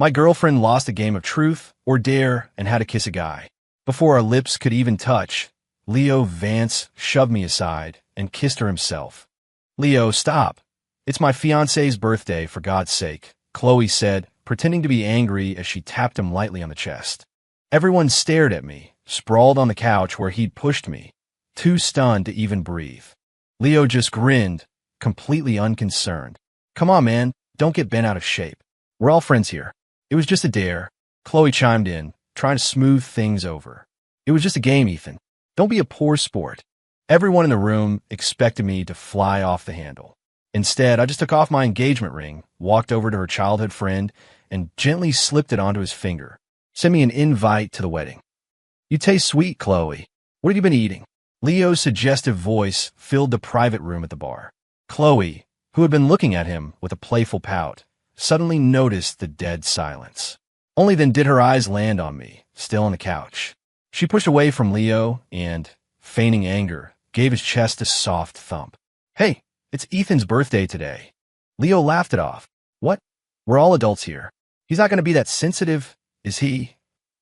My girlfriend lost a game of truth or dare and had to kiss a guy. Before our lips could even touch, Leo Vance shoved me aside and kissed her himself. Leo, stop. It's my fiancé's birthday, for God's sake, Chloe said, pretending to be angry as she tapped him lightly on the chest. Everyone stared at me, sprawled on the couch where he'd pushed me, too stunned to even breathe. Leo just grinned, completely unconcerned. Come on, man, don't get bent out of shape. We're all friends here. It was just a dare, Chloe chimed in, trying to smooth things over. It was just a game, Ethan. Don't be a poor sport. Everyone in the room expected me to fly off the handle. Instead, I just took off my engagement ring, walked over to her childhood friend, and gently slipped it onto his finger. Send me an invite to the wedding. You taste sweet, Chloe. What have you been eating? Leo's suggestive voice filled the private room at the bar. Chloe, who had been looking at him with a playful pout, suddenly noticed the dead silence. Only then did her eyes land on me, still on the couch. She pushed away from Leo and, feigning anger, gave his chest a soft thump. Hey, it's Ethan's birthday today. Leo laughed it off. What? We're all adults here. He's not going to be that sensitive, is he?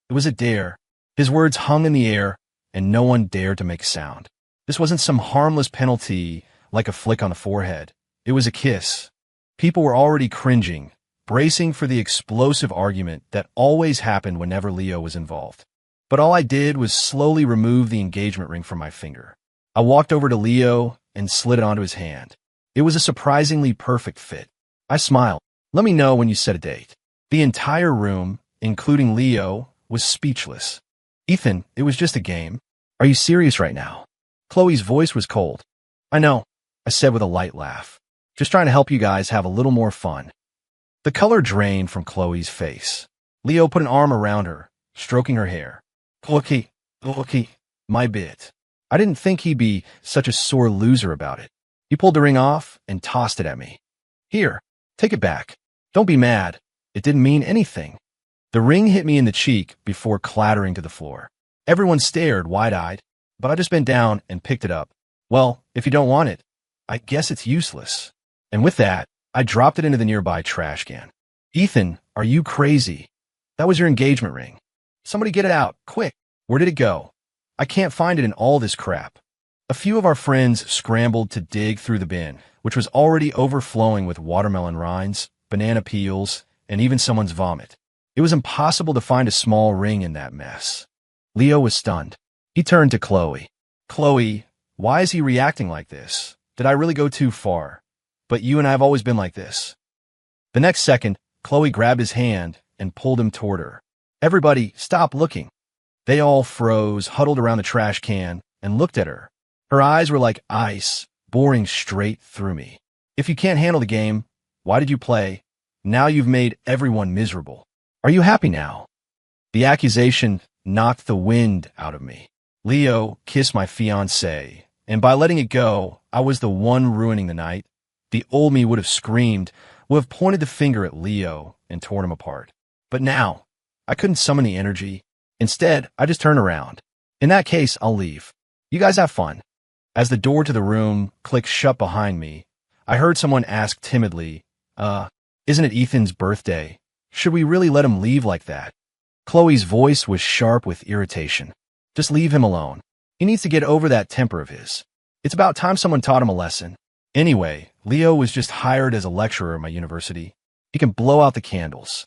It was a dare. His words hung in the air, and no one dared to make a sound. This wasn't some harmless penalty like a flick on the forehead. It was a kiss. People were already cringing, bracing for the explosive argument that always happened whenever Leo was involved. But all I did was slowly remove the engagement ring from my finger. I walked over to Leo and slid it onto his hand. It was a surprisingly perfect fit. I smiled. Let me know when you set a date. The entire room, including Leo, was speechless. Ethan, it was just a game. Are you serious right now? Chloe's voice was cold. I know, I said with a light laugh. Just trying to help you guys have a little more fun. The color drained from Chloe's face. Leo put an arm around her, stroking her hair. Look, my bit. I didn't think he'd be such a sore loser about it. He pulled the ring off and tossed it at me. Here, take it back. Don't be mad. It didn't mean anything. The ring hit me in the cheek before clattering to the floor. Everyone stared wide-eyed, but I just bent down and picked it up. Well, if you don't want it, I guess it's useless. And with that, I dropped it into the nearby trash can. Ethan, are you crazy? That was your engagement ring. Somebody get it out, quick. Where did it go? I can't find it in all this crap. A few of our friends scrambled to dig through the bin, which was already overflowing with watermelon rinds, banana peels, and even someone's vomit. It was impossible to find a small ring in that mess. Leo was stunned. He turned to Chloe. Chloe, why is he reacting like this? Did I really go too far? But you and I have always been like this. The next second, Chloe grabbed his hand and pulled him toward her. Everybody, stop looking. They all froze, huddled around the trash can, and looked at her. Her eyes were like ice, boring straight through me. If you can't handle the game, why did you play? Now you've made everyone miserable. Are you happy now? The accusation knocked the wind out of me. Leo kissed my fiancée, and by letting it go, I was the one ruining the night. The old me would have screamed, would have pointed the finger at Leo and torn him apart. But now, I couldn't summon the energy. Instead, I just turned around. In that case, I'll leave. You guys have fun. As the door to the room clicked shut behind me, I heard someone ask timidly, isn't it Ethan's birthday? Should we really let him leave like that? Chloe's voice was sharp with irritation. Just leave him alone. He needs to get over that temper of his. It's about time someone taught him a lesson. Anyway, Leo was just hired as a lecturer at my university. He can blow out the candles.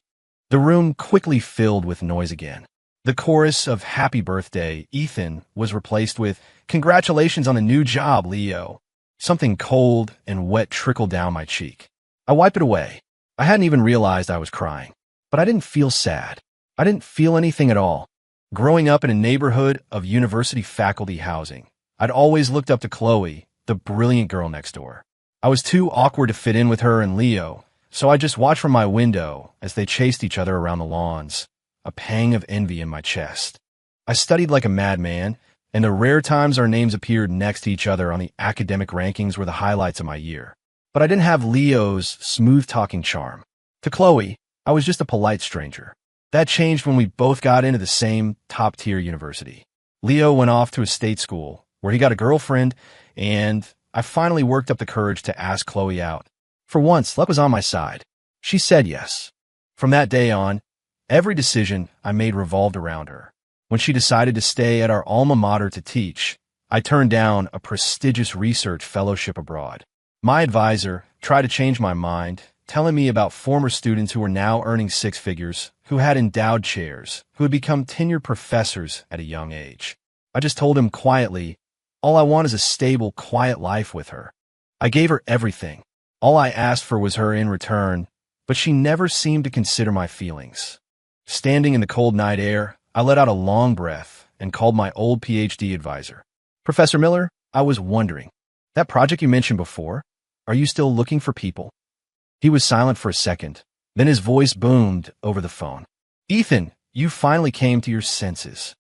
The room quickly filled with noise again. The chorus of Happy Birthday, Ethan, was replaced with Congratulations on the new job, Leo. Something cold and wet trickled down my cheek. I wiped it away. I hadn't even realized I was crying. But I didn't feel sad. I didn't feel anything at all. Growing up in a neighborhood of university faculty housing, I'd always looked up to Chloe, the brilliant girl next door. I was too awkward to fit in with her and Leo, so I just watched from my window as they chased each other around the lawns, a pang of envy in my chest. I studied like a madman, and the rare times our names appeared next to each other on the academic rankings were the highlights of my year. But I didn't have Leo's smooth-talking charm. To Chloe, I was just a polite stranger. That changed when we both got into the same top-tier university. Leo went off to a state school, where he got a girlfriend, and I finally worked up the courage to ask Chloe out. For once, luck was on my side. She said yes. From that day on, every decision I made revolved around her. When she decided to stay at our alma mater to teach, I turned down a prestigious research fellowship abroad. My advisor tried to change my mind, telling me about former students who were now earning six figures, who had endowed chairs, who had become tenured professors at a young age. I just told him quietly, all I want is a stable, quiet life with her. I gave her everything. All I asked for was her in return, but she never seemed to consider my feelings. Standing in the cold night air, I let out a long breath and called my old PhD advisor. Professor Miller, I was wondering, that project you mentioned before, are you still looking for people? He was silent for a second. Then his voice boomed over the phone. Ethan, you finally came to your senses.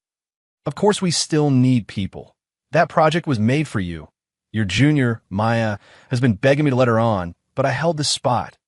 Of course we still need people. That project was made for you. Your junior, Maya, has been begging me to let her on, but I held the spot.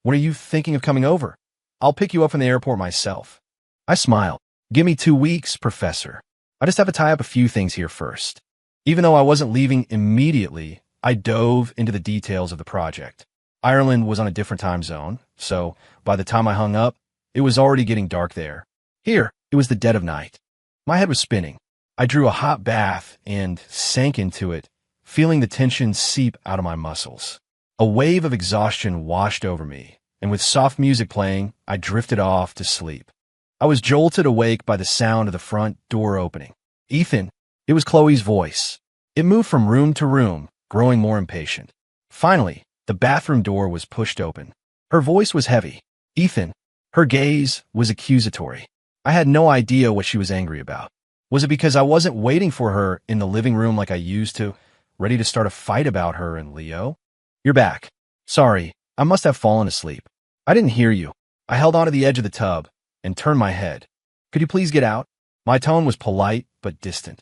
When are you thinking of coming over? I'll pick you up from the airport myself. I smiled. Give me 2 weeks, Professor. I just have to tie up a few things here first. Even though I wasn't leaving immediately, I dove into the details of the project. Ireland was on a different time zone, so by the time I hung up, it was already getting dark there. Here, it was the dead of night. My head was spinning. I drew a hot bath and sank into it, feeling the tension seep out of my muscles. A wave of exhaustion washed over me, and with soft music playing, I drifted off to sleep. I was jolted awake by the sound of the front door opening. Ethan, it was Chloe's voice. It moved from room to room, growing more impatient. Finally, the bathroom door was pushed open. Her voice was heavy. Ethan. Her gaze was accusatory. I had no idea what she was angry about. Was it because I wasn't waiting for her in the living room like I used to, ready to start a fight about her and Leo? You're back. Sorry, I must have fallen asleep. I didn't hear you. I held onto the edge of the tub and turned my head. Could you please get out? My tone was polite but distant.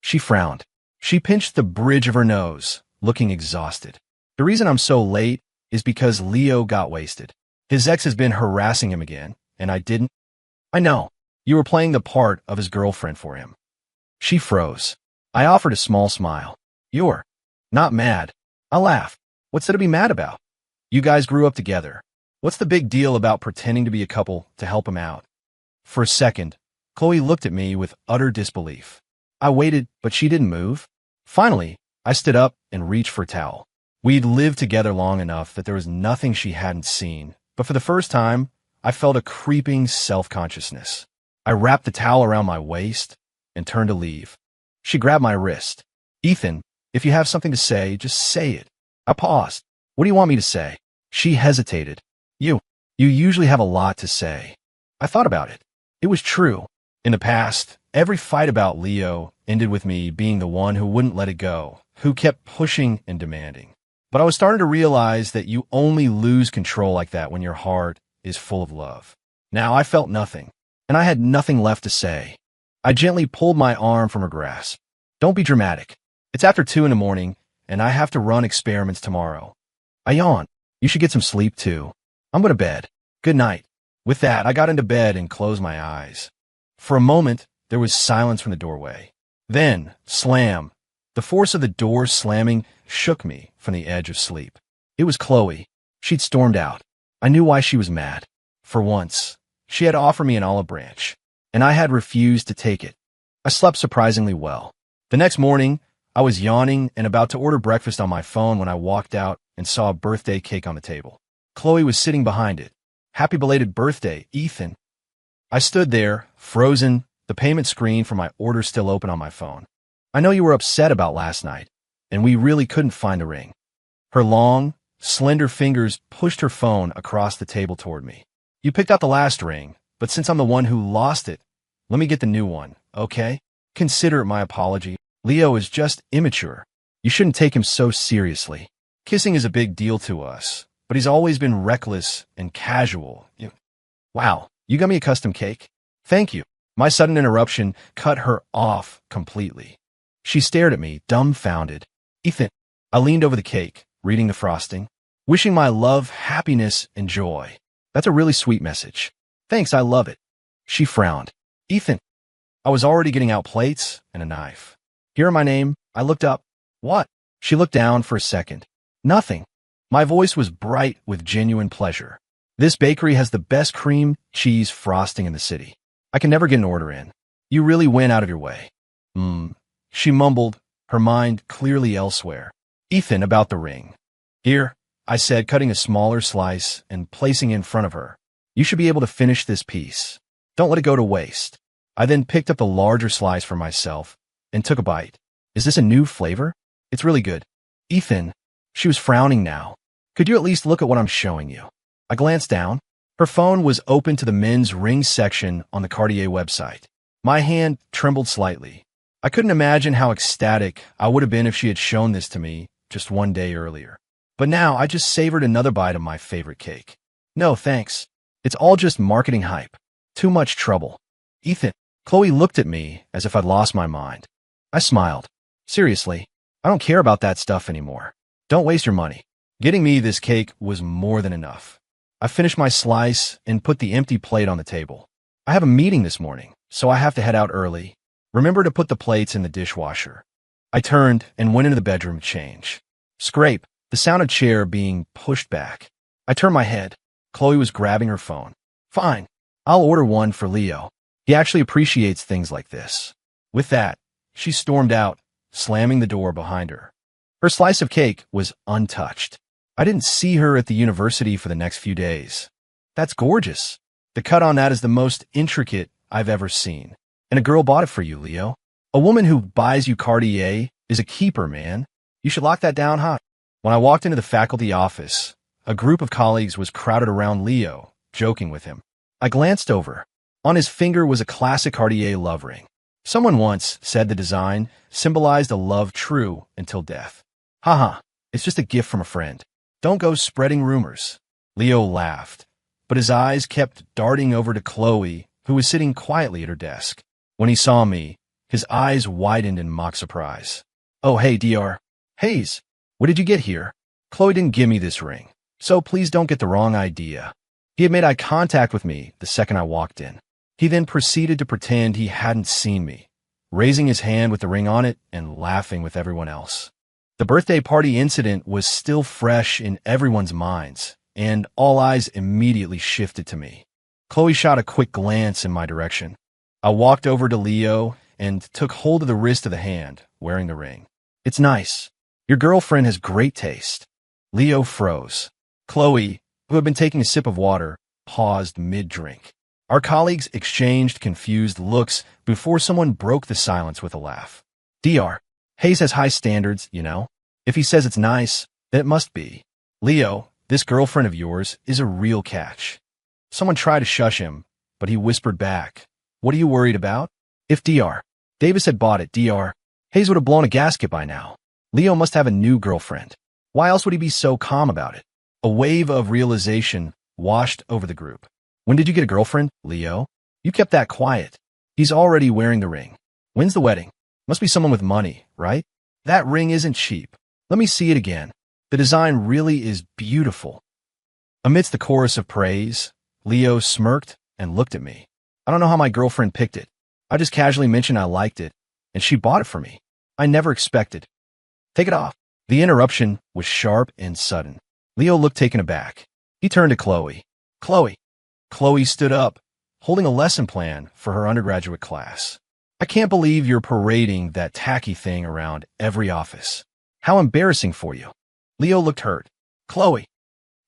She frowned. She pinched the bridge of her nose, looking exhausted. The reason I'm so late is because Leo got wasted. His ex has been harassing him again, and I didn't. I know. You were playing the part of his girlfriend for him. She froze. I offered a small smile. You're not mad. I laughed. What's there to be mad about? You guys grew up together. What's the big deal about pretending to be a couple to help him out? For a second, Chloe looked at me with utter disbelief. I waited, but she didn't move. Finally, I stood up and reached for a towel. We'd lived together long enough that there was nothing she hadn't seen, but for the first time, I felt a creeping self-consciousness. I wrapped the towel around my waist and turned to leave. She grabbed my wrist. Ethan, if you have something to say, just say it. I paused. What do you want me to say? She hesitated. You usually have a lot to say. I thought about it. It was true. In the past, every fight about Leo ended with me being the one who wouldn't let it go, who kept pushing and demanding. But I was starting to realize that you only lose control like that when your heart is full of love. Now I felt nothing, and I had nothing left to say. I gently pulled my arm from her grasp. Don't be dramatic. It's after 2 a.m, and I have to run experiments tomorrow. I yawned. You should get some sleep too. I'm going to bed. Good night. With that, I got into bed and closed my eyes. For a moment, there was silence from the doorway. Then, slam. The force of the door slamming shook me from the edge of sleep. It was Chloe. She'd stormed out. I knew why she was mad. For once, she had offered me an olive branch, and I had refused to take it. I slept surprisingly well. The next morning, I was yawning and about to order breakfast on my phone when I walked out and saw a birthday cake on the table. Chloe was sitting behind it. Happy belated birthday, Ethan. I stood there, frozen, the payment screen for my order still open on my phone. I know you were upset about last night, and we really couldn't find a ring. Her long, slender fingers pushed her phone across the table toward me. You picked out the last ring, but since I'm the one who lost it, let me get the new one, okay? Consider it my apology. Leo is just immature. You shouldn't take him so seriously. Kissing is a big deal to us, but he's always been reckless and casual. Wow, you got me a custom cake? Thank you. My sudden interruption cut her off completely. She stared at me, dumbfounded. Ethan, I leaned over the cake, reading the frosting, wishing my love, happiness, and joy. That's a really sweet message. Thanks, I love it. She frowned. Ethan, I was already getting out plates and a knife. Hearing my name, I looked up. What? She looked down for a second. Nothing. My voice was bright with genuine pleasure. This bakery has the best cream cheese frosting in the city. I can never get an order in. You really went out of your way. She mumbled, her mind clearly elsewhere. Ethan, about the ring. Here, I said, cutting a smaller slice and placing it in front of her. You should be able to finish this piece. Don't let it go to waste. I then picked up the larger slice for myself and took a bite. Is this a new flavor? It's really good. Ethan, she was frowning now. Could you at least look at what I'm showing you? I glanced down. Her phone was open to the men's ring section on the Cartier website. My hand trembled slightly. I couldn't imagine how ecstatic I would have been if she had shown this to me just one day earlier. But now I just savored another bite of my favorite cake. No, thanks. It's all just marketing hype. Too much trouble. Ethan, Chloe looked at me as if I'd lost my mind. I smiled. Seriously, I don't care about that stuff anymore. Don't waste your money. Getting me this cake was more than enough. I finished my slice and put the empty plate on the table. I have a meeting this morning, so I have to head out early. Remember to put the plates in the dishwasher. I turned and went into the bedroom to change. Scrape, the sound of chair being pushed back. I turned my head. Chloe was grabbing her phone. Fine, I'll order one for Leo. He actually appreciates things like this. With that, she stormed out, slamming the door behind her. Her slice of cake was untouched. I didn't see her at the university for the next few days. That's gorgeous. The cut on that is the most intricate I've ever seen. And a girl bought it for you, Leo. A woman who buys you Cartier is a keeper, man. You should lock that down hot. When I walked into the faculty office, a group of colleagues was crowded around Leo, joking with him. I glanced over. On his finger was a classic Cartier love ring. Someone once said the design symbolized a love true until death. Haha, it's just a gift from a friend. Don't go spreading rumors. Leo laughed, but his eyes kept darting over to Chloe, who was sitting quietly at her desk. When he saw me, his eyes widened in mock surprise. Oh, hey, Dr. Hayes, what did you get here? Chloe didn't give me this ring, so please don't get the wrong idea. He had made eye contact with me the second I walked in. He then proceeded to pretend he hadn't seen me, raising his hand with the ring on it and laughing with everyone else. The birthday party incident was still fresh in everyone's minds, and all eyes immediately shifted to me. Chloe shot a quick glance in my direction. I walked over to Leo and took hold of the wrist of the hand, wearing the ring. It's nice. Your girlfriend has great taste. Leo froze. Chloe, who had been taking a sip of water, paused mid-drink. Our colleagues exchanged confused looks before someone broke the silence with a laugh. Dr. Hayes has high standards, you know. If he says it's nice, then it must be. Leo, this girlfriend of yours is a real catch. Someone tried to shush him, but he whispered back, what are you worried about? If Dr. Davis had bought it, Dr. Hayes would have blown a gasket by now. Leo must have a new girlfriend. Why else would he be so calm about it? A wave of realization washed over the group. When did you get a girlfriend, Leo? You kept that quiet. He's already wearing the ring. When's the wedding? Must be someone with money, right? That ring isn't cheap. Let me see it again. The design really is beautiful. Amidst the chorus of praise, Leo smirked and looked at me. I don't know how my girlfriend picked it. I just casually mentioned I liked it, and she bought it for me. I never expected. Take it off. The interruption was sharp and sudden. Leo looked taken aback. He turned to Chloe. Chloe. Chloe stood up, holding a lesson plan for her undergraduate class. I can't believe you're parading that tacky thing around every office. How embarrassing for you. Leo looked hurt. Chloe.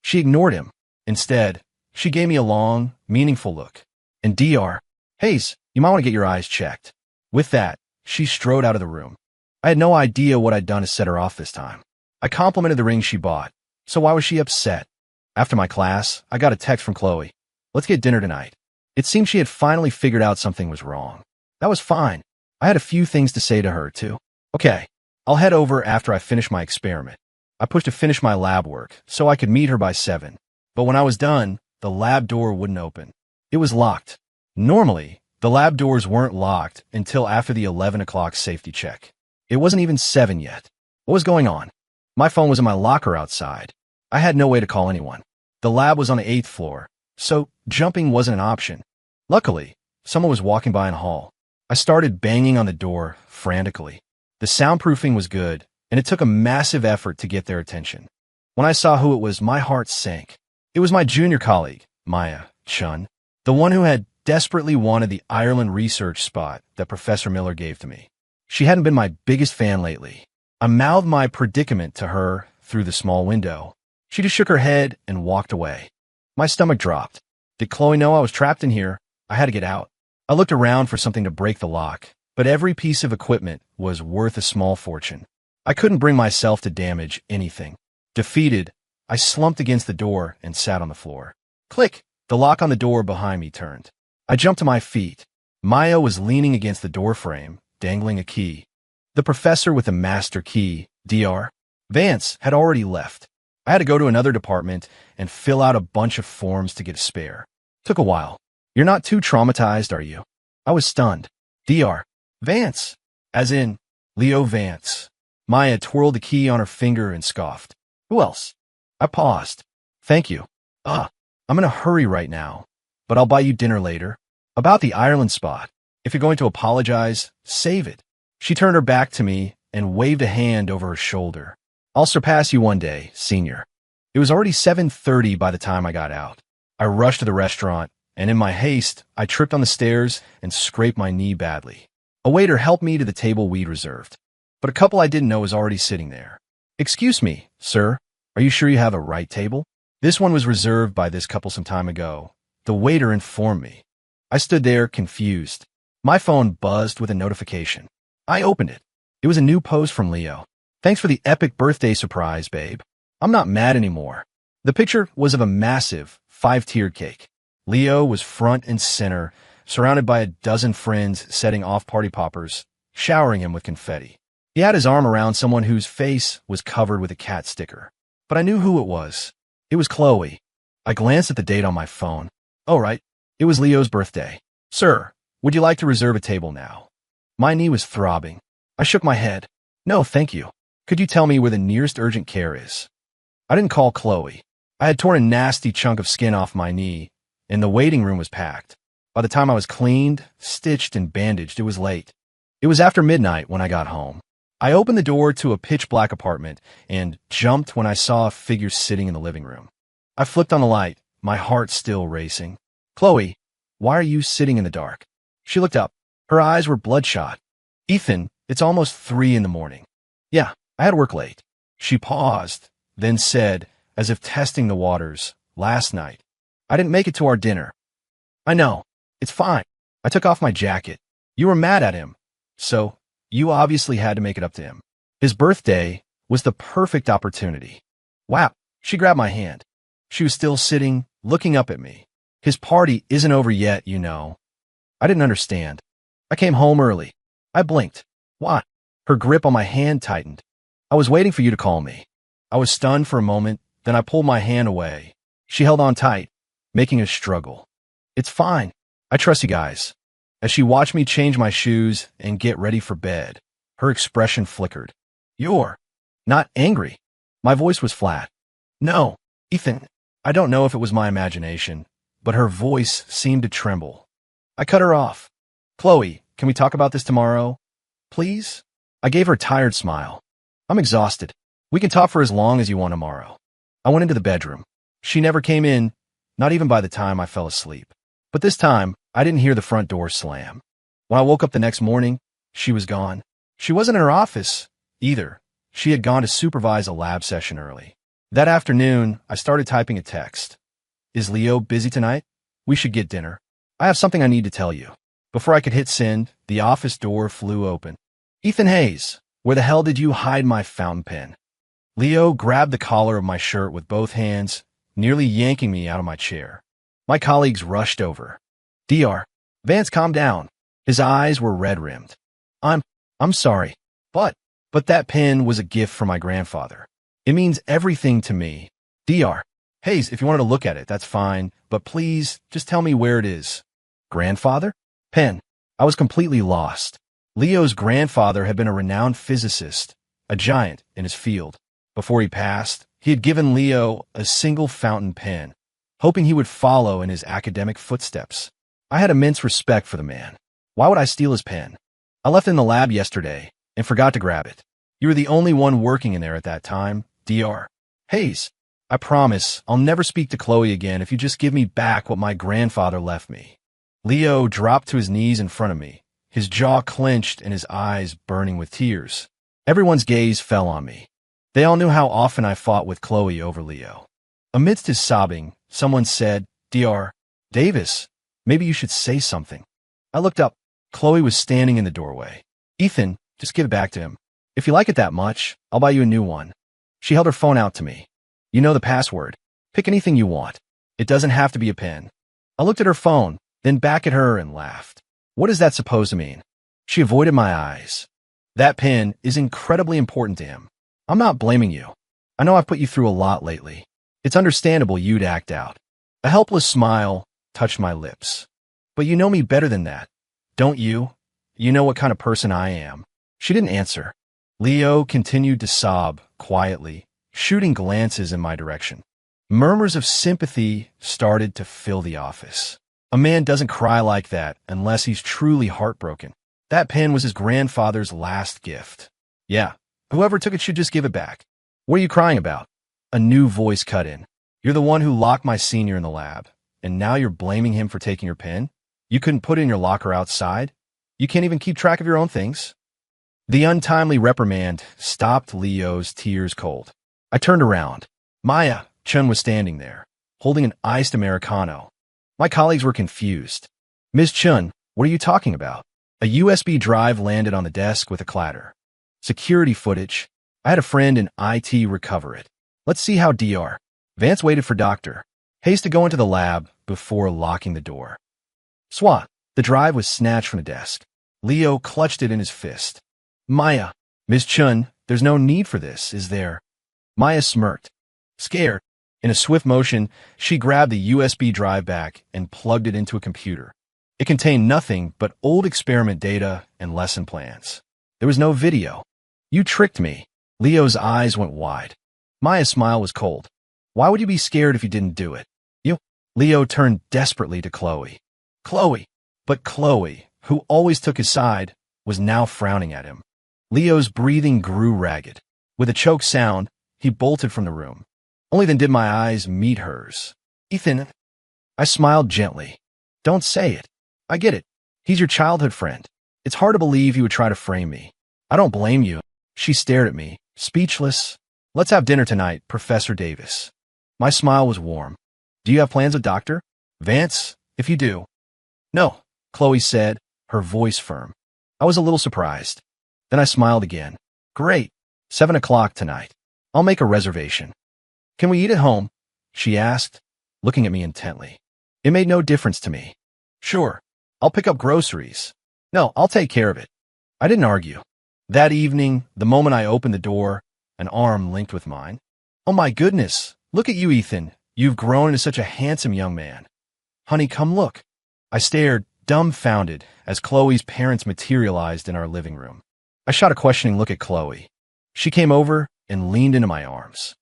She ignored him. Instead, she gave me a long, meaningful look. And Dr. Hayes, you might want to get your eyes checked. With that, she strode out of the room. I had no idea what I'd done to set her off this time. I complimented the ring she bought, so why was she upset? After my class, I got a text from Chloe. Let's get dinner tonight. It seemed she had finally figured out something was wrong. That was fine. I had a few things to say to her, too. Okay, I'll head over after I finish my experiment. I pushed to finish my lab work so I could meet her by 7. But when I was done, the lab door wouldn't open. It was locked. Normally, the lab doors weren't locked until after the 11 o'clock safety check. It wasn't even 7 yet. What was going on? My phone was in my locker outside. I had no way to call anyone. The lab was on the 8th floor, so jumping wasn't an option. Luckily, someone was walking by in the hall. I started banging on the door frantically. The soundproofing was good, and it took a massive effort to get their attention. When I saw who it was, my heart sank. It was my junior colleague, Maya Chun, the one who had desperately wanted the Ireland research spot that Professor Miller gave to me. She hadn't been my biggest fan lately. I mouthed my predicament to her through the small window. She just shook her head and walked away. My stomach dropped. Did Chloe know I was trapped in here? I had to get out. I looked around for something to break the lock, but every piece of equipment was worth a small fortune. I couldn't bring myself to damage anything. Defeated, I slumped against the door and sat on the floor. Click! The lock on the door behind me turned. I jumped to my feet. Maya was leaning against the doorframe, dangling a key. The professor with the master key, Dr. Vance, had already left. I had to go to another department and fill out a bunch of forms to get a spare. Took a while. You're not too traumatized, are you? I was stunned. Dr. Vance, as in Leo Vance. Maya twirled the key on her finger and scoffed. Who else? I paused. Thank you. I'm in a hurry right now, but I'll buy you dinner later. About the Ireland spot. If you're going to apologize, save it. She turned her back to me and waved a hand over her shoulder. I'll surpass you one day, senior. It was already 7:30 by the time I got out. I rushed to the restaurant, and in my haste, I tripped on the stairs and scraped my knee badly. A waiter helped me to the table we'd reserved, but a couple I didn't know was already sitting there. Excuse me, sir, are you sure you have a right table? This one was reserved by this couple some time ago. The waiter informed me. I stood there, confused. My phone buzzed with a notification. I opened it. It was a new post from Leo. Thanks for the epic birthday surprise, babe. I'm not mad anymore. The picture was of a massive, 5-tiered cake. Leo was front and center, surrounded by a dozen friends setting off party poppers, showering him with confetti. He had his arm around someone whose face was covered with a cat sticker. But I knew who it was. It was Chloe. I glanced at the date on my phone. Oh, right. It was Leo's birthday. Sir, would you like to reserve a table now? My knee was throbbing. I shook my head. No, thank you. Could you tell me where the nearest urgent care is? I didn't call Chloe. I had torn a nasty chunk of skin off my knee, and the waiting room was packed. By the time I was cleaned, stitched, and bandaged, it was late. It was after midnight when I got home. I opened the door to a pitch-black apartment and jumped when I saw a figure sitting in the living room. I flipped on the light, my heart still racing. Chloe, why are you sitting in the dark? She looked up. Her eyes were bloodshot. Ethan, it's almost 3 in the morning. Yeah, I had work late. She paused, then said, as if testing the waters, last night. I didn't make it to our dinner. I know. It's fine. I took off my jacket. You were mad at him. So, you obviously had to make it up to him. His birthday was the perfect opportunity. Wow. She grabbed my hand. She was still sitting, looking up at me. His party isn't over yet, you know. I didn't understand. I came home early. I blinked. Why? Her grip on my hand tightened. I was waiting for you to call me. I was stunned for a moment, then I pulled my hand away. She held on tight, making us struggle. It's fine. I trust you guys. As she watched me change my shoes and get ready for bed, her expression flickered. You're not angry. My voice was flat. No, Ethan, I don't know if it was my imagination, but her voice seemed to tremble. I cut her off. Chloe, can we talk about this tomorrow? Please? I gave her a tired smile. I'm exhausted. We can talk for as long as you want tomorrow. I went into the bedroom. She never came in, not even by the time I fell asleep. But this time, I didn't hear the front door slam. When I woke up the next morning, she was gone. She wasn't in her office, either. She had gone to supervise a lab session early. That afternoon, I started typing a text. Is Leo busy tonight? We should get dinner. I have something I need to tell you. Before I could hit send, the office door flew open. Ethan Hayes, where the hell did you hide my fountain pen? Leo grabbed the collar of my shirt with both hands, nearly yanking me out of my chair. My colleagues rushed over. Dr. Vance, calm down. His eyes were red-rimmed. I'm sorry, but that pen was a gift from my grandfather. It means everything to me. Dr. Hayes, if you wanted to look at it, that's fine, but please, just tell me where it is. Grandfather? Pen. I was completely lost. Leo's grandfather had been a renowned physicist, a giant in his field. Before he passed, he had given Leo a single fountain pen, hoping he would follow in his academic footsteps. I had immense respect for the man. Why would I steal his pen? I left it in the lab yesterday and forgot to grab it. You were the only one working in there at that time, Dr. Hayes. I promise I'll never speak to Chloe again if you just give me back what my grandfather left me. Leo dropped to his knees in front of me, his jaw clenched and his eyes burning with tears. Everyone's gaze fell on me. They all knew how often I fought with Chloe over Leo. Amidst his sobbing, someone said, "Dr. Davis, maybe you should say something." I looked up. Chloe was standing in the doorway. "Ethan, just give it back to him. If you like it that much, I'll buy you a new one." She held her phone out to me. "You know the password. Pick anything you want. It doesn't have to be a pen." I looked at her phone, then back at her and laughed. What is that supposed to mean? She avoided my eyes. "That pen is incredibly important to him. I'm not blaming you. I know I've put you through a lot lately. It's understandable you'd act out." A helpless smile touched my lips. "But you know me better than that, don't you? You know what kind of person I am." She didn't answer. Leo continued to sob quietly, shooting glances in my direction. Murmurs of sympathy started to fill the office. A man doesn't cry like that unless he's truly heartbroken. That pen was his grandfather's last gift. "Yeah, whoever took it should just give it back." "What are you crying about?" A new voice cut in. "You're the one who locked my senior in the lab, and now you're blaming him for taking your pen? You couldn't put it in your locker outside? You can't even keep track of your own things?" The untimely reprimand stopped Leo's tears cold. I turned around. Maya Chun was standing there, holding an iced Americano. My colleagues were confused. "Ms. Chun, what are you talking about?" A USB drive landed on the desk with a clatter. "Security footage. I had a friend in IT recover it. Let's see how Dr. Vance waited for Dr. Hayes to go into the lab before locking the door." Swat. The drive was snatched from the desk. Leo clutched it in his fist. "Maya, Ms. Chun, there's no need for this, is there?" Maya smirked. Scared. In a swift motion, she grabbed the USB drive back and plugged it into a computer. It contained nothing but old experiment data and lesson plans. There was no video. "You tricked me." Leo's eyes went wide. Maya's smile was cold. "Why would you be scared if you didn't do it?" "You." Leo turned desperately to Chloe. "Chloe." But Chloe, who always took his side, was now frowning at him. Leo's breathing grew ragged. With a choked sound, he bolted from the room. Only then did my eyes meet hers. "Ethan." I smiled gently. "Don't say it. I get it. He's your childhood friend. It's hard to believe you would try to frame me. I don't blame you." She stared at me, speechless. "Let's have dinner tonight, Professor Davis." My smile was warm. "Do you have plans with Dr. Vance? If you do." "No," Chloe said, her voice firm. I was a little surprised. Then I smiled again. "Great. 7 o'clock tonight. I'll make a reservation." "Can we eat at home?" she asked, looking at me intently. It made no difference to me. "Sure. I'll pick up groceries." "No, I'll take care of it." I didn't argue. That evening, the moment I opened the door, an arm linked with mine. "Oh my goodness, look at you, Ethan. You've grown into such a handsome young man." "Honey, come look." I stared, dumbfounded, as Chloe's parents materialized in our living room. I shot a questioning look at Chloe. She came over and leaned into my arms.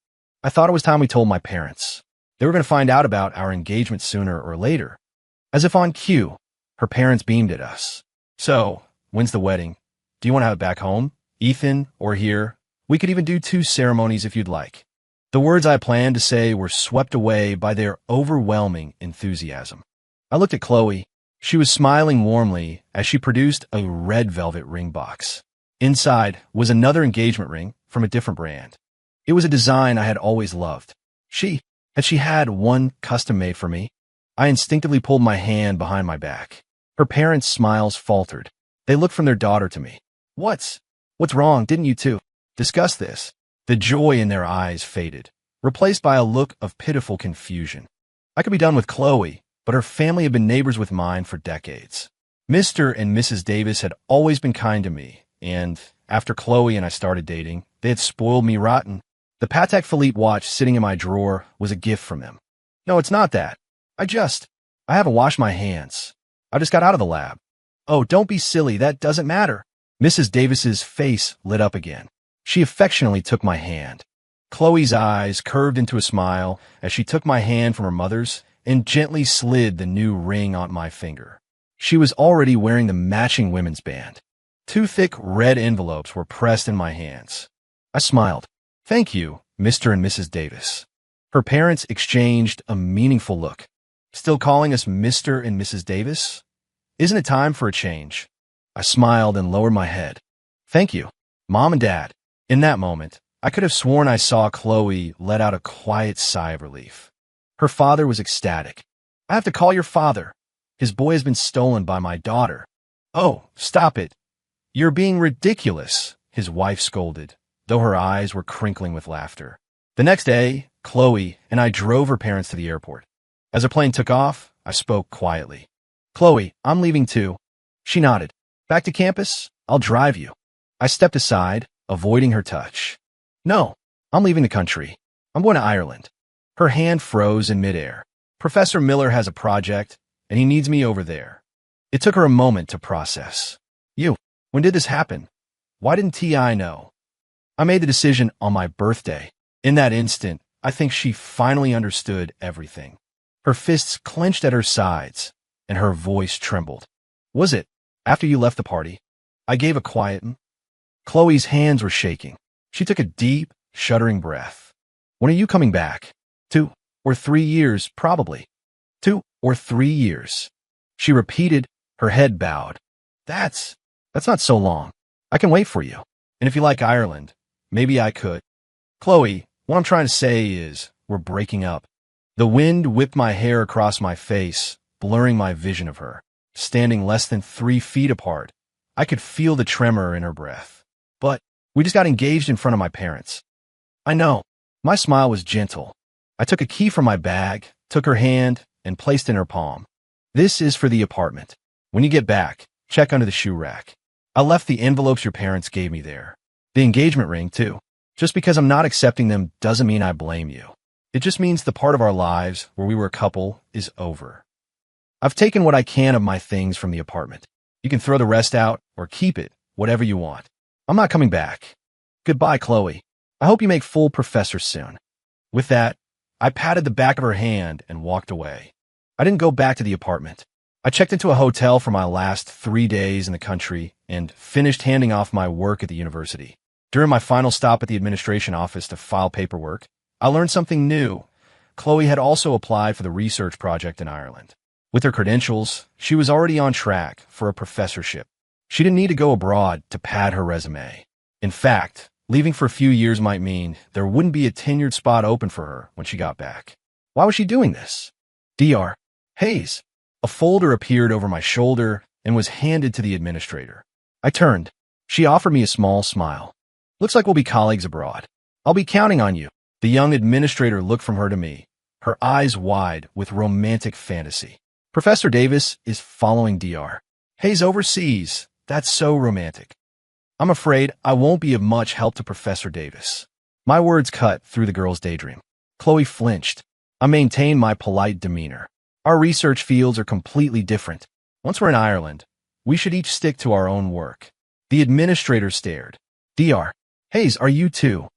I thought it was time we told my parents. They were going to find out about our engagement sooner or later. As if on cue, her parents beamed at us. "So, when's the wedding? Do you want to have it back home, Ethan, or here? We could even do 2 ceremonies if you'd like." The words I planned to say were swept away by their overwhelming enthusiasm. I looked at Chloe. She was smiling warmly as she produced a red velvet ring box. Inside was another engagement ring from a different brand. It was a design I had always loved. Had she had one custom made for me? I instinctively pulled my hand behind my back. Her parents' smiles faltered. They looked from their daughter to me. What's wrong? Didn't you two discuss this?" The joy in their eyes faded, replaced by a look of pitiful confusion. I could be done with Chloe, but her family had been neighbors with mine for decades. Mr. and Mrs. Davis had always been kind to me, and after Chloe and I started dating, they had spoiled me rotten. The Patek Philippe watch sitting in my drawer was a gift from them. "No, it's not that. I haven't washed my hands. I just got out of the lab." "Oh, don't be silly. That doesn't matter." Mrs. Davis's face lit up again. She affectionately took my hand. Chloe's eyes curved into a smile as she took my hand from her mother's and gently slid the new ring on my finger. She was already wearing the matching women's band. 2 thick red envelopes were pressed in my hands. I smiled. "Thank you, Mr. and Mrs. Davis." Her parents exchanged a meaningful look. Still calling us Mr. and Mrs. Davis? Isn't it time for a change? I smiled and lowered my head. Thank you, Mom and Dad. In that moment, I could have sworn I saw Chloe let out a quiet sigh of relief. Her father was ecstatic. I have to call your father. His boy has been stolen by my daughter. Oh, stop it. You're being ridiculous, his wife scolded, though her eyes were crinkling with laughter. The next day, Chloe and I drove her parents to the airport. As the plane took off, I spoke quietly. Chloe, I'm leaving too. She nodded. Back to campus? I'll drive you. I stepped aside, avoiding her touch. No, I'm leaving the country. I'm going to Ireland. Her hand froze in midair. Professor Miller has a project, and he needs me over there. It took her a moment to process. When did this happen? Why didn't T.I. know? I made the decision on my birthday. In that instant, I think she finally understood everything. Her fists clenched at her sides, and her voice trembled. Was it after you left the party? I gave a quiet Chloe's hands were shaking. She took a deep, shuddering breath. When are you coming back? 2 or 3 years, probably. 2 or 3 years. She repeated, her head bowed. That's not so long. I can wait for you. And if you like Ireland, maybe I could. Chloe, what I'm trying to say is, we're breaking up. The wind whipped my hair across my face, blurring my vision of her. Standing less than 3 feet apart, I could feel the tremor in her breath. But we just got engaged in front of my parents. I know. My smile was gentle. I took a key from my bag, took her hand, and placed it in her palm. This is for the apartment. When you get back, check under the shoe rack. I left the envelopes your parents gave me there. The engagement ring, too. Just because I'm not accepting them doesn't mean I blame you. It just means the part of our lives where we were a couple is over. I've taken what I can of my things from the apartment. You can throw the rest out or keep it, whatever you want. I'm not coming back. Goodbye, Chloe. I hope you make full professor soon. With that, I patted the back of her hand and walked away. I didn't go back to the apartment. I checked into a hotel for my last 3 days in the country and finished handing off my work at the university. During my final stop at the administration office to file paperwork, I learned something new. Chloe had also applied for the research project in Ireland. With her credentials, she was already on track for a professorship. She didn't need to go abroad to pad her resume. In fact, leaving for a few years might mean there wouldn't be a tenured spot open for her when she got back. Why was she doing this? Dr. Hayes. A folder appeared over my shoulder and was handed to the administrator. I turned. She offered me a small smile. Looks like we'll be colleagues abroad. I'll be counting on you. The young administrator looked from her to me, her eyes wide with romantic fantasy. Professor Davis is following Dr. Hayes overseas. That's so romantic. I'm afraid I won't be of much help to Professor Davis. My words cut through the girl's daydream. Chloe flinched. I maintained my polite demeanor. Our research fields are completely different. Once we're in Ireland, we should each stick to our own work. The administrator stared. Dr. Hayes, are you too?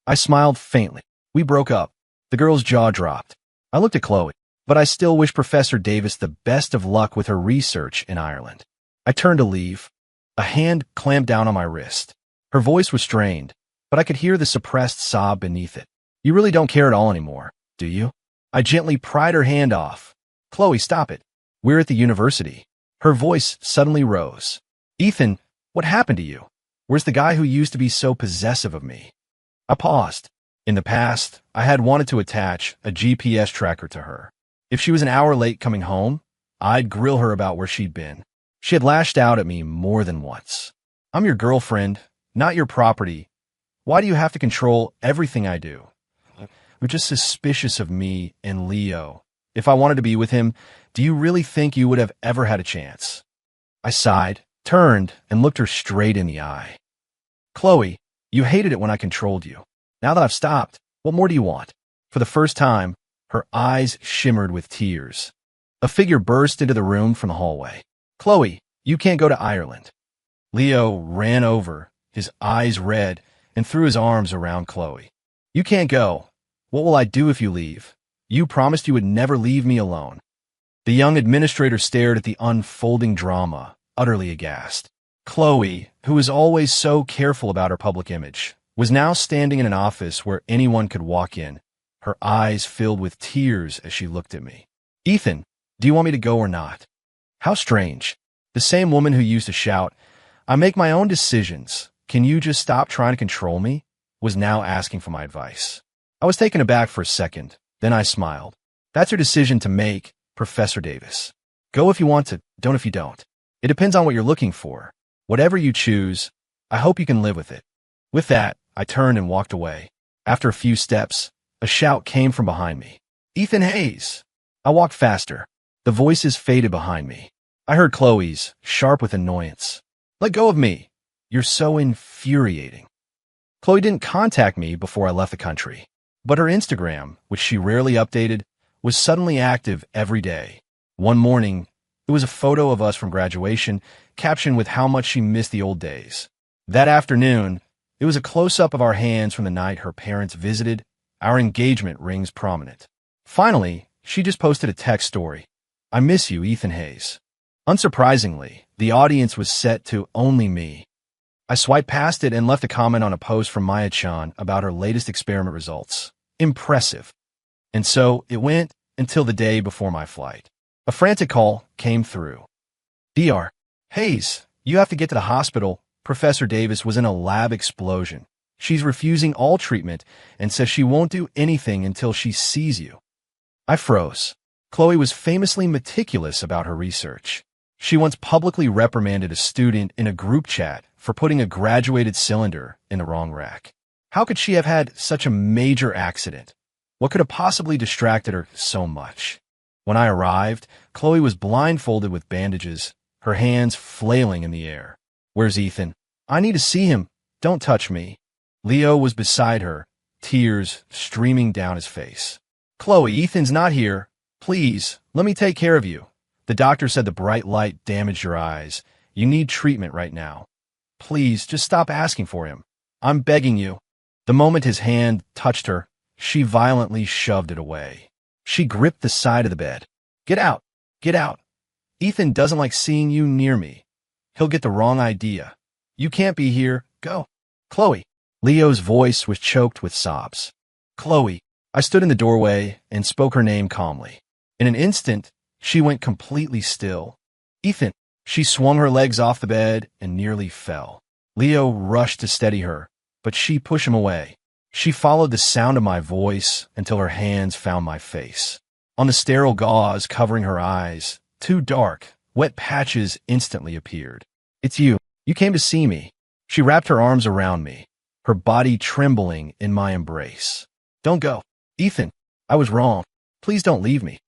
I smiled faintly. We broke up. The girl's jaw dropped. I looked at Chloe, but I still wish Professor Davis the best of luck with her research in Ireland. I turned to leave. A hand clamped down on my wrist. Her voice was strained, but I could hear the suppressed sob beneath it. You really don't care at all anymore, do you? I gently pried her hand off. Chloe, stop it. We're at the university. Her voice suddenly rose. Ethan, what happened to you? Where's the guy who used to be so possessive of me? I paused. In the past, I had wanted to attach a GPS tracker to her. If she was an hour late coming home, I'd grill her about where she'd been. She had lashed out at me more than once. I'm your girlfriend, not your property. Why do you have to control everything I do? You're just suspicious of me and Leo. If I wanted to be with him, do you really think you would have ever had a chance? I sighed, turned, and looked her straight in the eye. Chloe, you hated it when I controlled you. Now that I've stopped, what more do you want? For the first time, her eyes shimmered with tears. A figure burst into the room from the hallway. Chloe, you can't go to Ireland. Leo ran over, his eyes red, and threw his arms around Chloe. You can't go. What will I do if you leave? You promised you would never leave me alone. The young administrator stared at the unfolding drama, utterly aghast. Chloe, who was always so careful about her public image, was now standing in an office where anyone could walk in, her eyes filled with tears as she looked at me. Ethan, do you want me to go or not? How strange. The same woman who used to shout, I make my own decisions. Can you just stop trying to control me? Was now asking for my advice. I was taken aback for a second. Then I smiled. That's your decision to make, Professor Davis. Go if you want to, don't if you don't. It depends on what you're looking for. Whatever you choose, I hope you can live with it. With that, I turned and walked away. After a few steps, a shout came from behind me. Ethan Hayes! I walked faster. The voices faded behind me. I heard Chloe's, sharp with annoyance. Let go of me. You're so infuriating. Chloe didn't contact me before I left the country, but her Instagram, which she rarely updated, was suddenly active every day. One morning, it was a photo of us from graduation, captioned with how much she missed the old days. That afternoon, it was a close-up of our hands from the night her parents visited, our engagement rings prominent. Finally, she just posted a text story. I miss you, Ethan Hayes. Unsurprisingly, the audience was set to only me. I swiped past it and left a comment on a post from Maya-chan about her latest experiment results. Impressive. And so it went until the day before my flight. A frantic call came through. Dr. Hayes, you have to get to the hospital. Professor Davis was in a lab explosion. She's refusing all treatment and says she won't do anything until she sees you. I froze. Chloe was famously meticulous about her research. She once publicly reprimanded a student in a group chat for putting a graduated cylinder in the wrong rack. How could she have had such a major accident? What could have possibly distracted her so much? When I arrived, Chloe was blindfolded with bandages, her hands flailing in the air. Where's Ethan? I need to see him. Don't touch me. Leo was beside her, tears streaming down his face. Chloe, Ethan's not here. Please, let me take care of you. The doctor said the bright light damaged your eyes. You need treatment right now. Please, just stop asking for him. I'm begging you. The moment his hand touched her, she violently shoved it away. She gripped the side of the bed. Get out! Get out! Ethan doesn't like seeing you near me. He'll get the wrong idea. You can't be here. Go. Chloe. Leo's voice was choked with sobs. Chloe. I stood in the doorway and spoke her name calmly. In an instant, she went completely still. Ethan. She swung her legs off the bed and nearly fell. Leo rushed to steady her, but she pushed him away. She followed the sound of my voice until her hands found my face. On the sterile gauze covering her eyes, two dark, wet patches instantly appeared. It's you. You came to see me. She wrapped her arms around me, her body trembling in my embrace. Don't go. Ethan, I was wrong. Please don't leave me.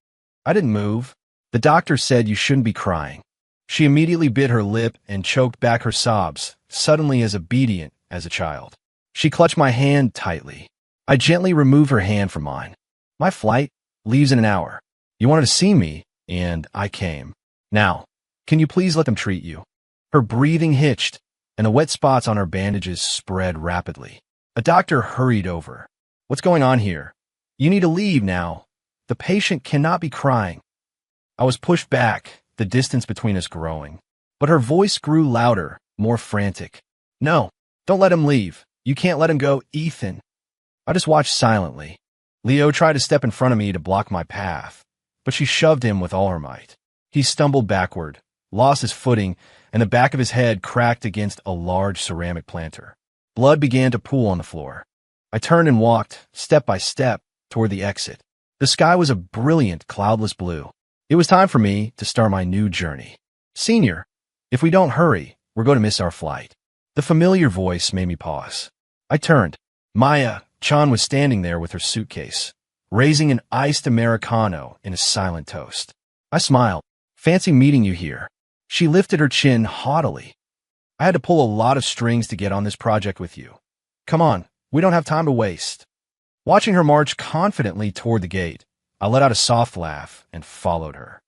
I didn't move. The doctor said you shouldn't be crying. She immediately bit her lip and choked back her sobs, suddenly as obedient as a child. She clutched my hand tightly. I gently removed her hand from mine. My flight leaves in an hour. You wanted to see me, and I came. Now, can you please let them treat you? Her breathing hitched, and the wet spots on her bandages spread rapidly. A doctor hurried over. What's going on here? You need to leave now. The patient cannot be crying. I was pushed back, the distance between us growing. But her voice grew louder, more frantic. No, don't let him leave. You can't let him go, Ethan. I just watched silently. Leo tried to step in front of me to block my path, but she shoved him with all her might. He stumbled backward, lost his footing, and the back of his head cracked against a large ceramic planter. Blood began to pool on the floor. I turned and walked, step by step, toward the exit. The sky was a brilliant, cloudless blue. It was time for me to start my new journey. Senior, if we don't hurry, we're going to miss our flight. The familiar voice made me pause. I turned. Maya-chan was standing there with her suitcase, raising an iced Americano in a silent toast. I smiled. Fancy meeting you here. She lifted her chin haughtily. I had to pull a lot of strings to get on this project with you. Come on, we don't have time to waste. Watching her march confidently toward the gate, I let out a soft laugh and followed her.